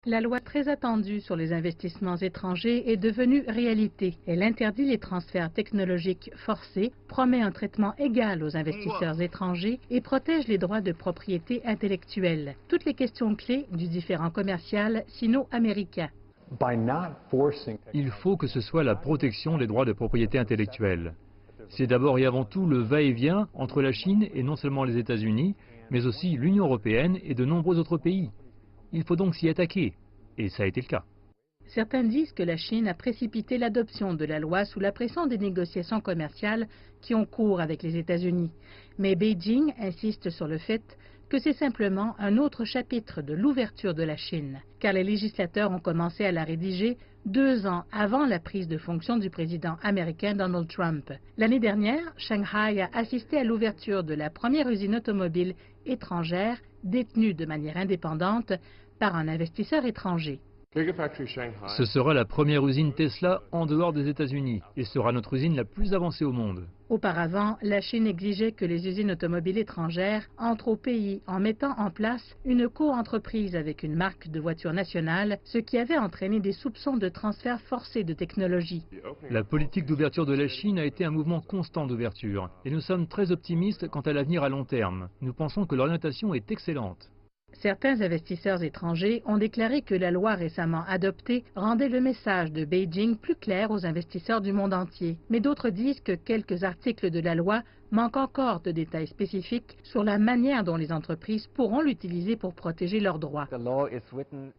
La loi très attendue sur les investissements étrangers est devenue réalité. Elle interdit les transferts technologiques forcés, promet un traitement égal aux investisseurs étrangers et protège les droits de propriété intellectuelle. Toutes les questions clés du différend commercial sino-américain. Il faut que ce soit la protection des droits de propriété intellectuelle. C'est d'abord et avant tout le va-et-vient entre la Chine et non seulement les États-Unis, mais aussi l'Union européenne et de nombreux autres pays. Il faut donc s'y attaquer, et ça a été le cas. Certains disent que la Chine a précipité l'adoption de la loi sous la pression des négociations commerciales qui ont cours avec les États-Unis. Mais Beijing insiste sur le fait que c'est simplement un autre chapitre de l'ouverture de la Chine, car les législateurs ont commencé à la rédiger 2 ans avant la prise de fonction du président américain Donald Trump. L'année dernière, Shanghai a assisté à l'ouverture de la première usine automobile étrangère détenue de manière indépendante par un investisseur étranger. Ce sera la première usine Tesla en dehors des États-Unis et sera notre usine la plus avancée au monde. Auparavant, la Chine exigeait que les usines automobiles étrangères entrent au pays en mettant en place une co-entreprise avec une marque de voiture nationale, ce qui avait entraîné des soupçons de transfert forcé de technologie. La politique d'ouverture de la Chine a été un mouvement constant d'ouverture et nous sommes très optimistes quant à l'avenir à long terme. Nous pensons que l'orientation est excellente. Certains investisseurs étrangers ont déclaré que la loi récemment adoptée rendait le message de Beijing plus clair aux investisseurs du monde entier. Mais d'autres disent que quelques articles de la loi manquent encore de détails spécifiques sur la manière dont les entreprises pourront l'utiliser pour protéger leurs droits.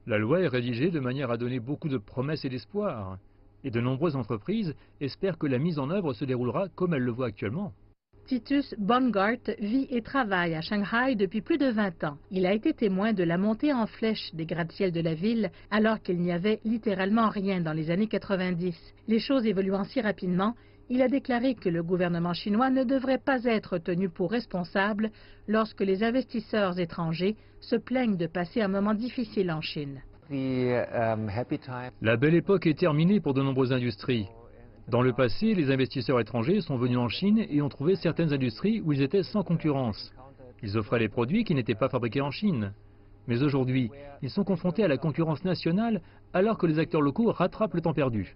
La loi est rédigée de manière à donner beaucoup de promesses et d'espoir. Et de nombreuses entreprises espèrent que la mise en œuvre se déroulera comme elles le voient actuellement. Titus Bongart vit et travaille à Shanghai depuis plus de 20 ans. Il a été témoin de la montée en flèche des gratte-ciels de la ville alors qu'il n'y avait littéralement rien dans les années 90. Les choses évoluant si rapidement, il a déclaré que le gouvernement chinois ne devrait pas être tenu pour responsable lorsque les investisseurs étrangers se plaignent de passer un moment difficile en Chine. La belle époque est terminée pour de nombreuses industries. Dans le passé, les investisseurs étrangers sont venus en Chine et ont trouvé certaines industries où ils étaient sans concurrence. Ils offraient les produits qui n'étaient pas fabriqués en Chine. Mais aujourd'hui, ils sont confrontés à la concurrence nationale alors que les acteurs locaux rattrapent le temps perdu.